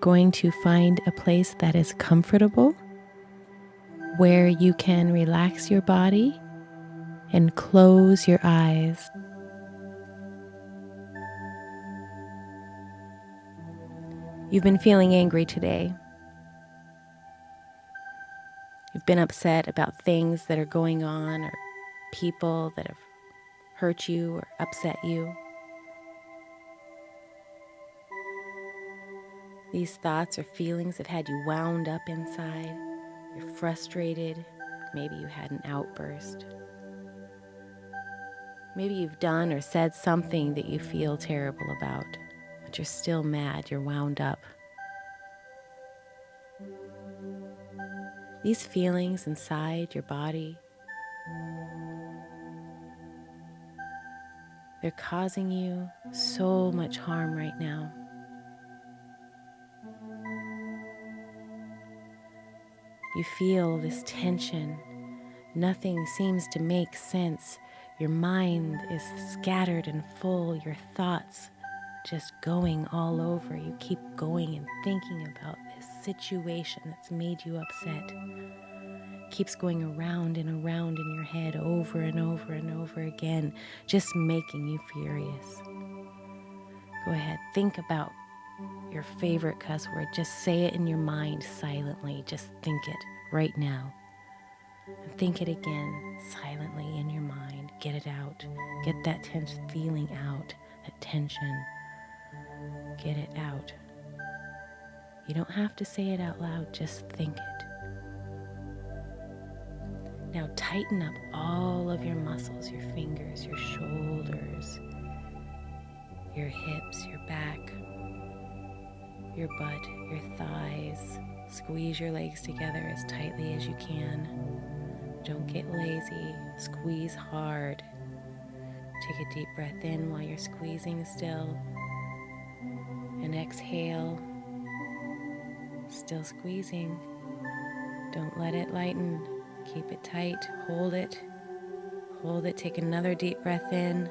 going to find a place that is comfortable where you can relax your body and close your eyes. You've been feeling angry today. You've been upset about things that are going on or people that have hurt you or upset you. These thoughts or feelings have had you wound up inside. You're frustrated. Maybe you had an outburst. Maybe you've done or said something that you feel terrible about, but you're still mad. You're wound up. These feelings inside your body, they're causing you so much harm right now. You feel this tension. Nothing seems to make sense. Your mind is scattered and full. Your thoughts just going all over. You keep going and thinking about this situation that's made you upset. Keeps going around and around in your head over and over and over again, just making you furious. Go ahead, think about your favorite cuss word. Just say it in your mind silently. Just think it right now. And think it again silently in your mind. Get it out. Get that tense feeling out, that tension. Get it out. You don't have to say it out loud, just think it. Now tighten up all of your muscles, your fingers, your shoulders, your hips, your back, your butt, your thighs. Squeeze your legs together as tightly as you can. Don't get lazy. Squeeze hard. Take a deep breath in while you're squeezing still. And exhale. Still squeezing. Don't let it lighten. Keep it tight. Hold it. Hold it. Take another deep breath in.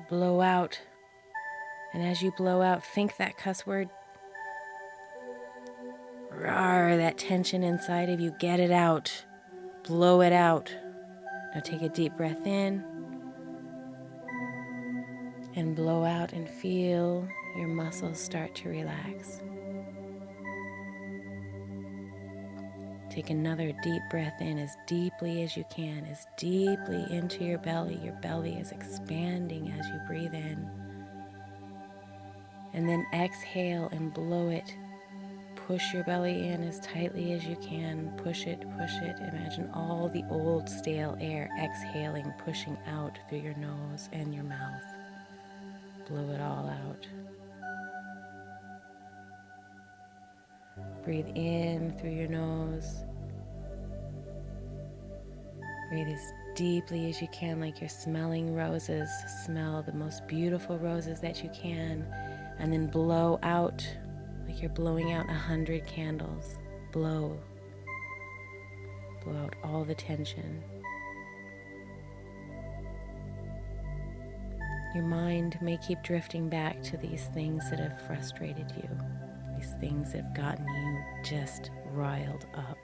Blow out. And as you blow out, think that cuss word. Rawr, that tension inside of you. Get it out. Blow it out. Now take a deep breath in. And blow out and feel your muscles start to relax. Take another deep breath in as deeply as you can, as deeply into your belly. Your belly is expanding as you breathe in. And then exhale and blow it. Push your belly in as tightly as you can. Push it, push it. Imagine all the old stale air exhaling, pushing out through your nose and your mouth. Blow it all out. Breathe in through your nose. Breathe as deeply as you can, like you're smelling roses. Smell the most beautiful roses that you can. And then blow out like you're blowing out 100 candles. Blow. Blow out all the tension. Your mind may keep drifting back to these things that have frustrated you. These things that have gotten you just riled up.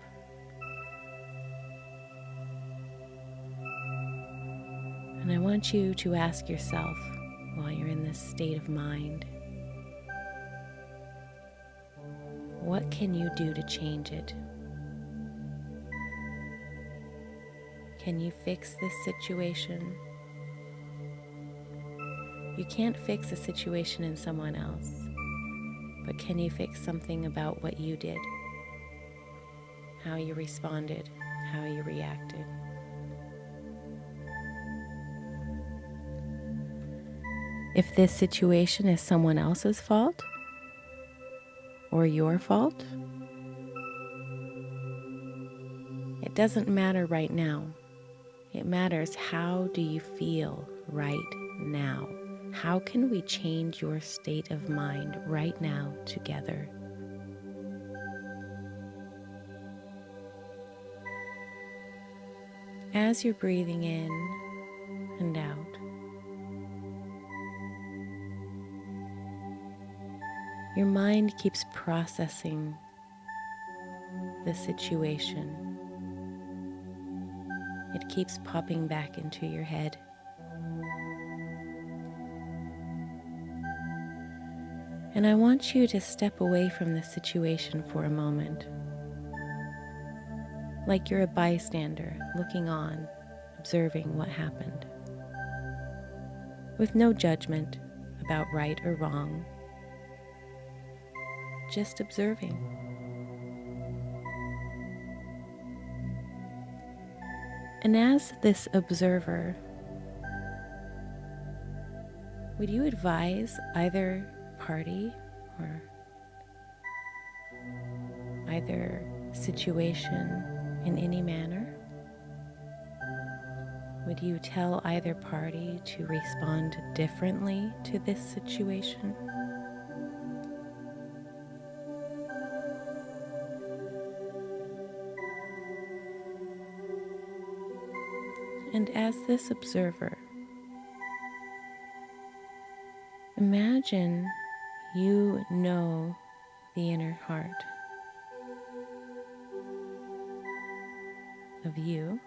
And I want you to ask yourself, while you're in this state of mind, what can you do to change it? Can you fix this situation? You can't fix a situation in someone else, but can you fix something about what you did? How you responded, how you reacted? If this situation is someone else's fault or your fault, it doesn't matter right now. It matters, how do you feel right now? How can we change your state of mind right now together? As you're breathing in and out, Your mind keeps processing the situation. It keeps popping back into your head. And I want you to step away from the situation for a moment, like you're a bystander looking on, observing what happened, with no judgment about right or wrong, just observing. And as this observer, would you advise either party or either situation in any manner? Would you tell either party to respond differently to this situation? And as this observer, imagine you know the inner heart of you,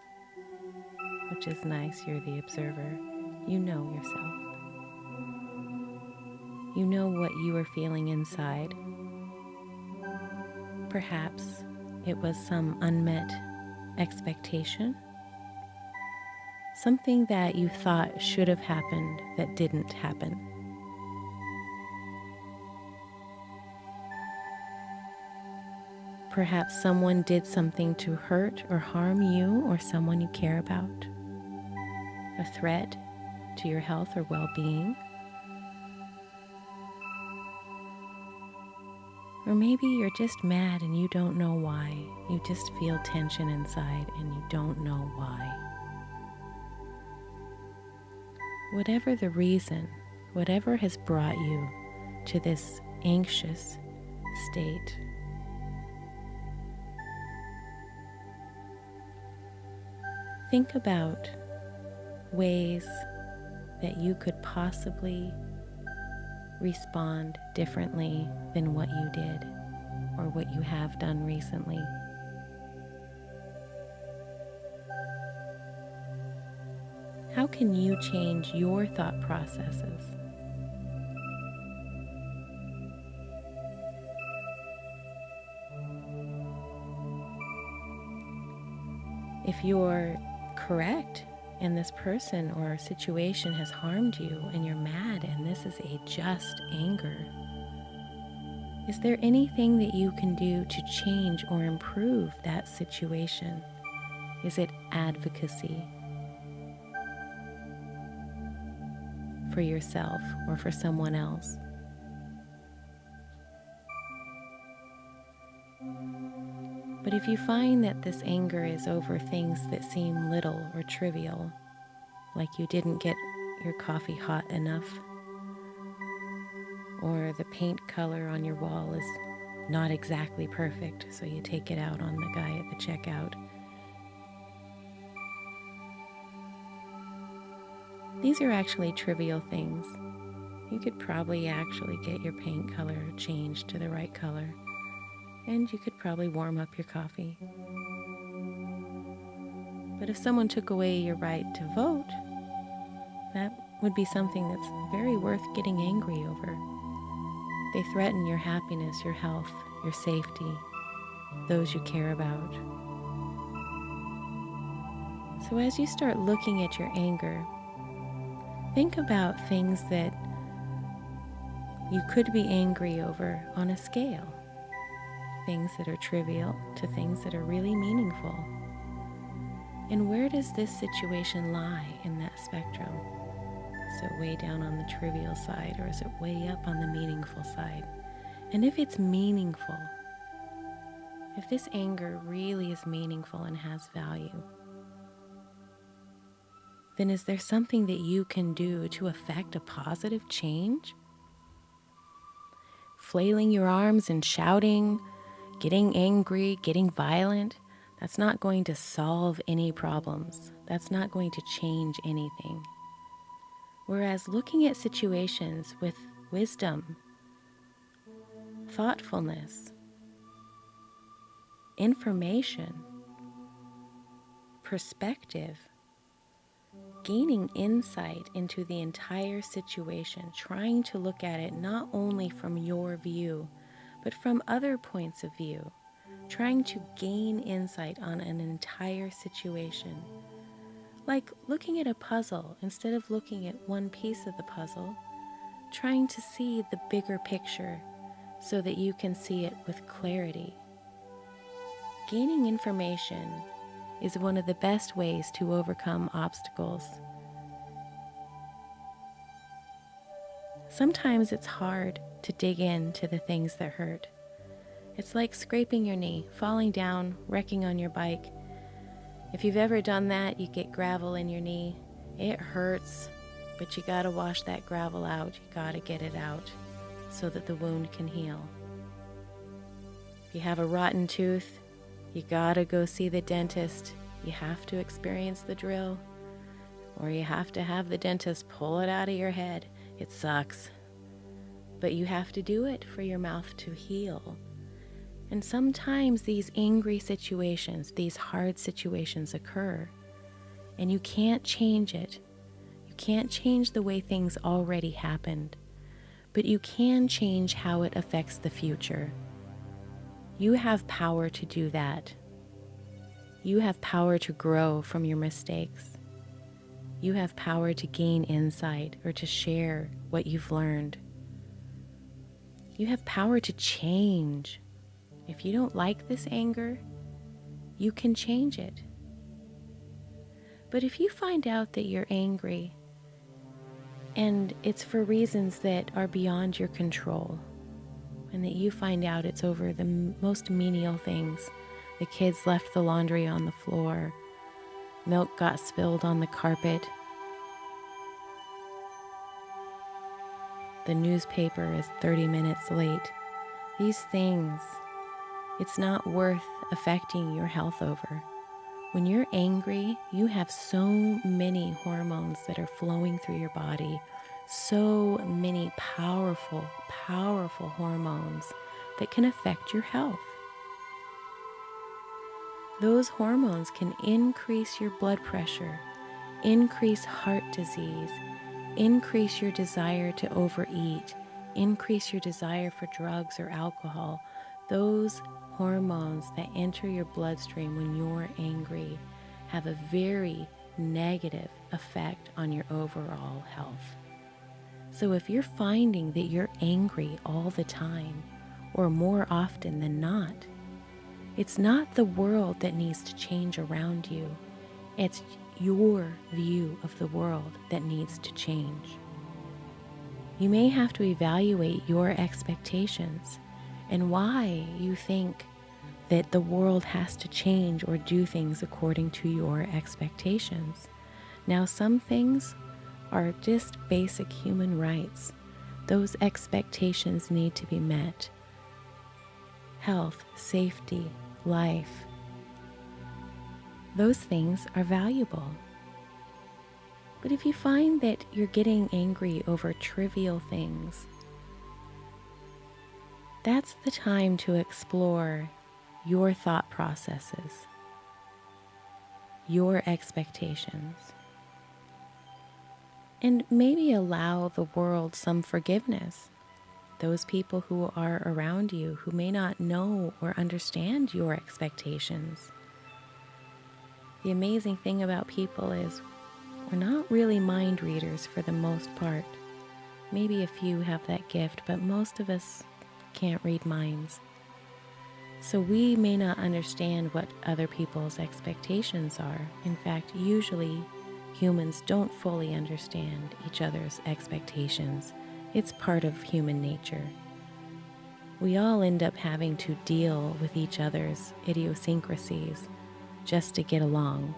which is nice, you're the observer. You know yourself. You know what you are feeling inside. Perhaps it was some unmet expectation, something that you thought should have happened that didn't happen. Perhaps someone did something to hurt or harm you or someone you care about. A threat to your health or well-being. Or maybe you're just mad and you don't know why. You just feel tension inside and you don't know why. Whatever the reason, whatever has brought you to this anxious state, think about ways that you could possibly respond differently than what you did or what you have done recently. How can you change your thought processes? If you're correct and this person or situation has harmed you and you're mad and this is a just anger, is there anything that you can do to change or improve that situation? Is it advocacy for yourself or for someone else? But if you find that this anger is over things that seem little or trivial, like you didn't get your coffee hot enough, or the paint color on your wall is not exactly perfect, so you take it out on the guy at the checkout. These are actually trivial things. You could probably actually get your paint color changed to the right color, and you could probably warm up your coffee. But if someone took away your right to vote, that would be something that's very worth getting angry over. They threaten your happiness, your health, your safety, those you care about. So as you start looking at your anger, think about things that you could be angry over on a scale. Things that are trivial to things that are really meaningful. And where does this situation lie in that spectrum? Is it way down on the trivial side, or is it way up on the meaningful side? And if it's meaningful, if this anger really is meaningful and has value, then is there something that you can do to affect a positive change? Flailing your arms and shouting, getting angry, getting violent, that's not going to solve any problems. That's not going to change anything. Whereas looking at situations with wisdom, thoughtfulness, information, perspective, gaining insight into the entire situation, trying to look at it not only from your view, but from other points of view, trying to gain insight on an entire situation. Like looking at a puzzle instead of looking at one piece of the puzzle, trying to see the bigger picture so that you can see it with clarity. Gaining information is one of the best ways to overcome obstacles. Sometimes it's hard to dig into the things that hurt. It's like scraping your knee, falling down, wrecking on your bike. If you've ever done that, you get gravel in your knee. It hurts, but you gotta wash that gravel out. You gotta get it out so that the wound can heal. If you have a rotten tooth, you gotta go see the dentist. You have to experience the drill, or you have to have the dentist pull it out of your head. It sucks, but you have to do it for your mouth to heal. And sometimes these angry situations, these hard situations occur, and you can't change it. You can't change the way things already happened, but you can change how it affects the future. You have power to do that. You have power to grow from your mistakes. You have power to gain insight or to share what you've learned. You have power to change. If you don't like this anger, you can change it. But if you find out that you're angry and it's for reasons that are beyond your control, and that you find out it's over the most menial things, the kids left the laundry on the floor, milk got spilled on the carpet, the newspaper is 30 minutes late. These things, it's not worth affecting your health over. When you're angry, you have so many hormones that are flowing through your body, so many powerful, powerful hormones that can affect your health. Those hormones can increase your blood pressure, increase heart disease, increase your desire to overeat, increase your desire for drugs or alcohol. Those hormones that enter your bloodstream when you're angry have a very negative effect on your overall health. So if you're finding that you're angry all the time, or more often than not, it's not the world that needs to change around you. It's your view of the world that needs to change. You may have to evaluate your expectations and why you think that the world has to change or do things according to your expectations. Now, some things are just basic human rights. Those expectations need to be met. Health, safety, life. Those things are valuable. But if you find that you're getting angry over trivial things, that's the time to explore your thought processes, your expectations, and maybe allow the world some forgiveness. Those people who are around you who may not know or understand your expectations. The amazing thing about people is we're not really mind readers for the most part. Maybe a few have that gift, but most of us can't read minds. So we may not understand what other people's expectations are. In fact, usually humans don't fully understand each other's expectations. It's part of human nature. We all end up having to deal with each other's idiosyncrasies just to get along.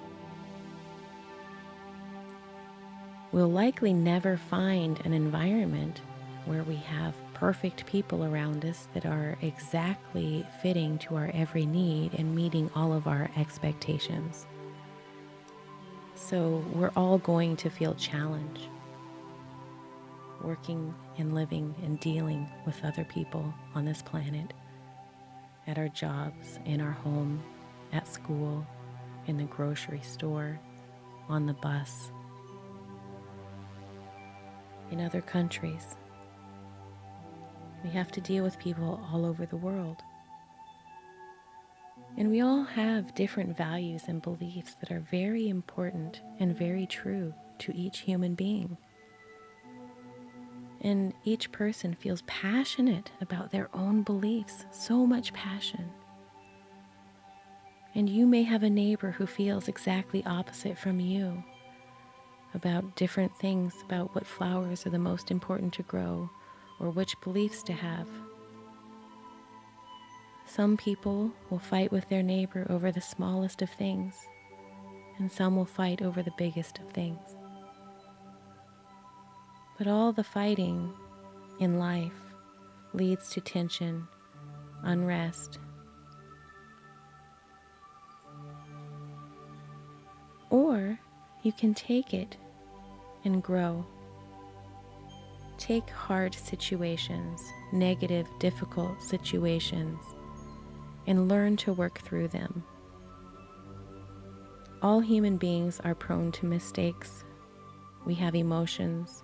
We'll likely never find an environment where we have perfect people around us that are exactly fitting to our every need and meeting all of our expectations. So we're all going to feel challenge. working and living and dealing with other people on this planet, at our jobs, in our home, at school, in the grocery store, on the bus, in other countries. We have to deal with people all over the world. And we all have different values and beliefs that are very important and very true to each human being. And each person feels passionate about their own beliefs, so much passion. And you may have a neighbor who feels exactly opposite from you about different things, about what flowers are the most important to grow or which beliefs to have. Some people will fight with their neighbor over the smallest of things, and some will fight over the biggest of things. But all the fighting in life leads to tension, unrest. Or you can take it and grow. Take hard situations, negative, difficult situations, and learn to work through them. All human beings are prone to mistakes. We have emotions.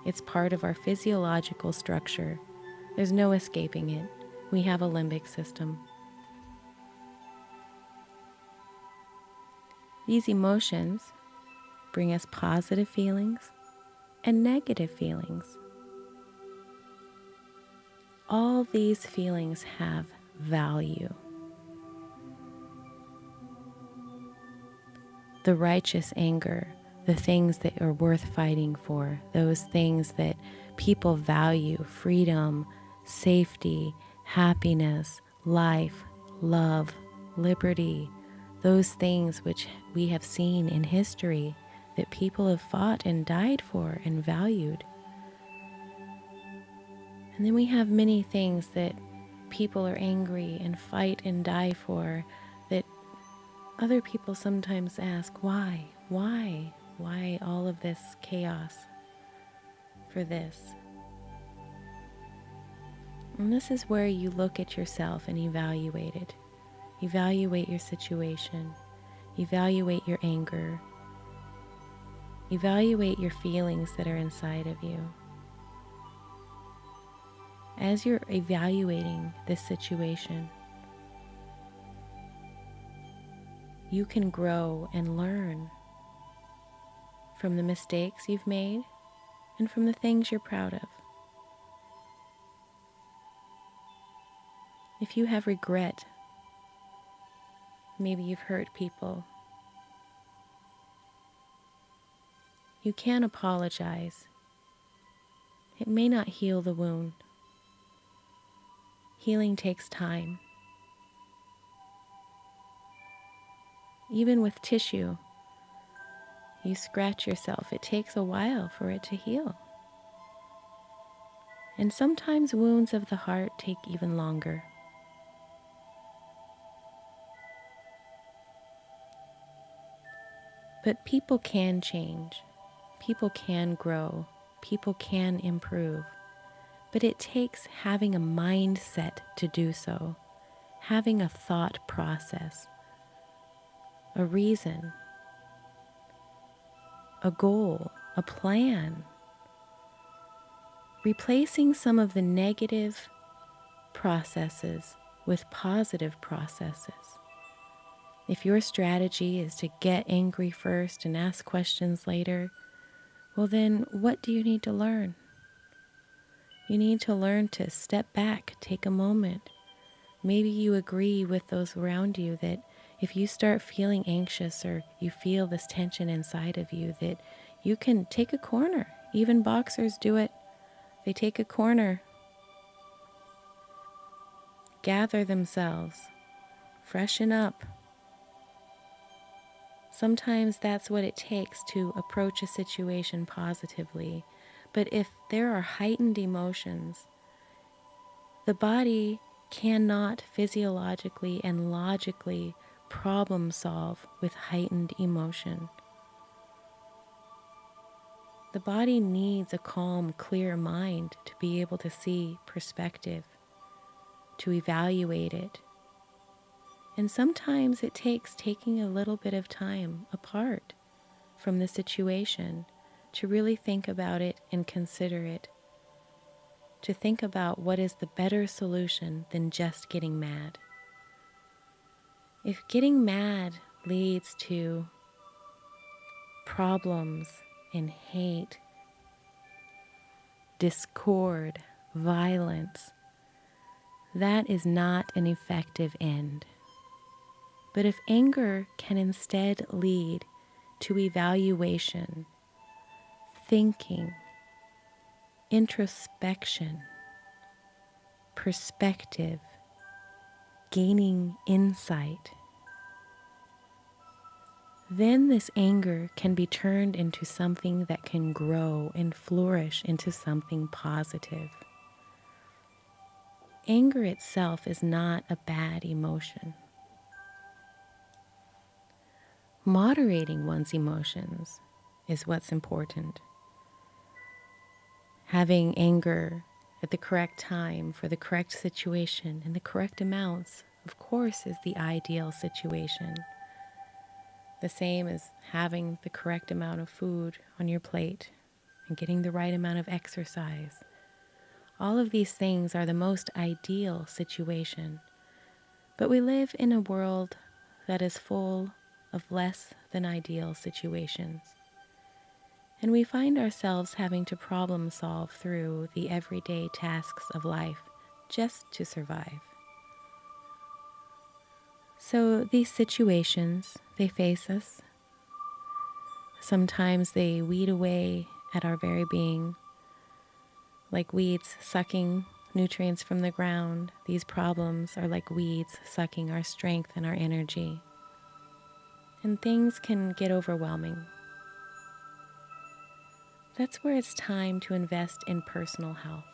It's part of our physiological structure. There's no escaping it. We have a limbic system. These emotions bring us positive feelings and negative feelings. All these feelings have value. The righteous anger, the things that are worth fighting for, those things that people value, freedom, safety, happiness, life, love, liberty, those things which we have seen in history that people have fought and died for and valued. And then we have many things that people are angry and fight and die for that other people sometimes ask, why? Why all of this chaos for this? And this is where you look at yourself and evaluate it. Evaluate your situation. Evaluate your anger. Evaluate your feelings that are inside of you. As you're evaluating this situation, you can grow and learn from the mistakes you've made and from the things you're proud of. If you have regret, maybe you've hurt people, you can apologize. It may not heal the wound. Healing takes time. Even with tissue, you scratch yourself, it takes a while for it to heal. And sometimes wounds of the heart take even longer. But people can change. People can grow. People can improve. But it takes having a mindset to do so, having a thought process, a reason, a goal, a plan. Replacing some of the negative processes with positive processes. If your strategy is to get angry first and ask questions later, well then, what do you need to learn? You need to learn to step back, take a moment. Maybe you agree with those around you that if you start feeling anxious or you feel this tension inside of you, that you can take a corner. Even boxers do it. They take a corner, gather themselves, freshen up. Sometimes that's what it takes to approach a situation positively. But if there are heightened emotions, the body cannot physiologically and logically problem solve with heightened emotion. The body needs a calm, clear mind to be able to see perspective, to evaluate it. And sometimes it takes taking a little bit of time apart from the situation to really think about it and consider it, to think about what is the better solution than just getting mad. If getting mad leads to problems and hate, discord, violence, that is not an effective end. But if anger can instead lead to evaluation, thinking, introspection, perspective, gaining insight, then this anger can be turned into something that can grow and flourish into something positive. Anger itself is not a bad emotion. Moderating one's emotions is what's important. Having anger at the correct time for the correct situation and the correct amounts, of course, is the ideal situation. The same as having the correct amount of food on your plate and getting the right amount of exercise. All of these things are the most ideal situation. But we live in a world that is full of less than ideal situations. And we find ourselves having to problem solve through the everyday tasks of life just to survive. So these situations, they face us. Sometimes they weed away at our very being. Like weeds sucking nutrients from the ground, these problems are like weeds sucking our strength and our energy. And things can get overwhelming. That's where it's time to invest in personal health.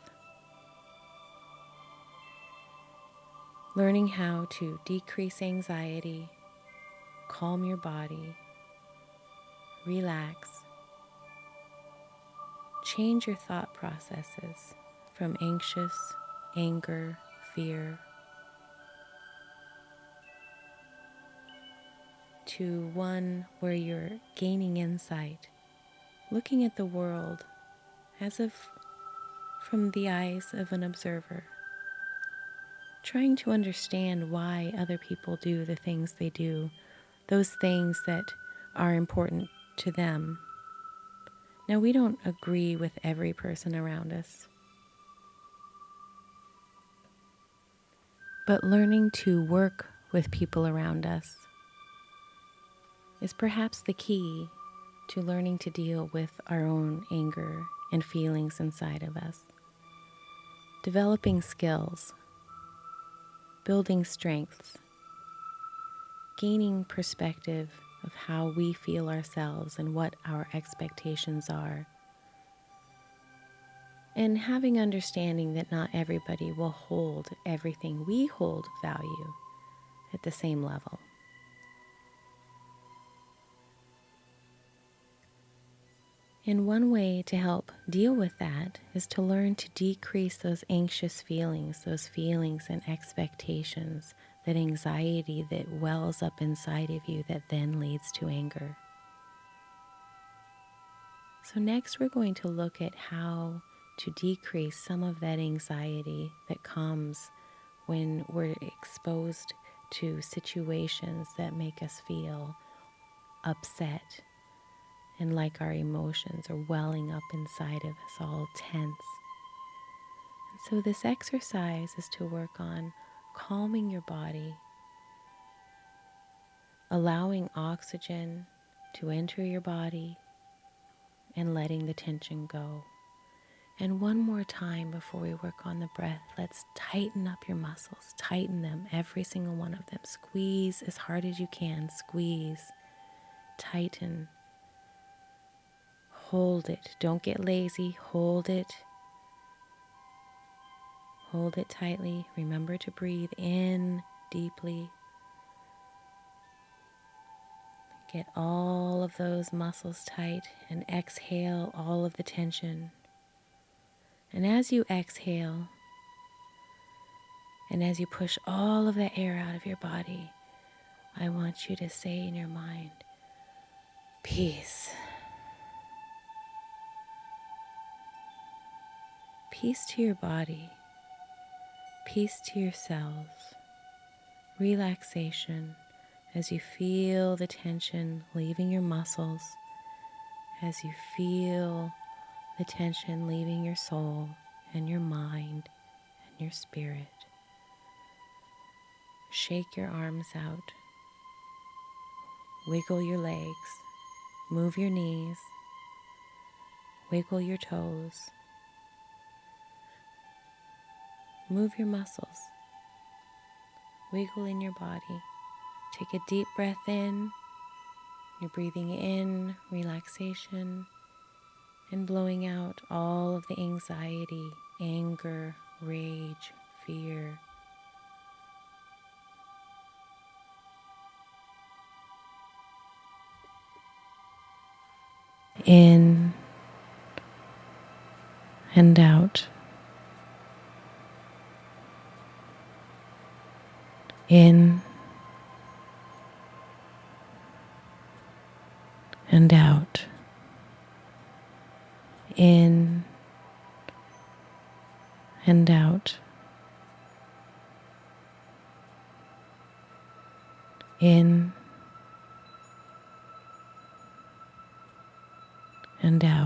Learning how to decrease anxiety, calm your body, relax, change your thought processes from anxious, anger, fear, to one where you're gaining insight, looking at the world as if from the eyes of an observer, trying to understand why other people do the things they do, those things that are important to them. Now, we don't agree with every person around us, but learning to work with people around us is perhaps the key to learning to deal with our own anger and feelings inside of us. Developing skills, building strengths, gaining perspective of how we feel ourselves and what our expectations are, and having understanding that not everybody will hold everything we hold value at the same level. And one way to help deal with that is to learn to decrease those anxious feelings, those feelings and expectations, that anxiety that wells up inside of you that then leads to anger. So next we're going to look at how to decrease some of that anxiety that comes when we're exposed to situations that make us feel upset and like our emotions are welling up inside of us, all tense. And so this exercise is to work on calming your body, allowing oxygen to enter your body, and letting the tension go. And one more time before we work on the breath, let's tighten up your muscles, tighten them, every single one of them. Squeeze as hard as you can, squeeze, tighten. Hold it. Don't get lazy. Hold it. Hold it tightly. Remember to breathe in deeply. Get all of those muscles tight and exhale all of the tension. And as you exhale, and as you push all of that air out of your body, I want you to say in your mind, peace. Peace to your body, peace to your cells, relaxation as you feel the tension leaving your muscles, as you feel the tension leaving your soul and your mind and your spirit. Shake your arms out, wiggle your legs, move your knees, wiggle your toes, move your muscles, wiggle in your body. Take a deep breath in. You're breathing in relaxation and blowing out all of the anxiety, anger, rage, fear. In and out. In and out. In and out. In and out.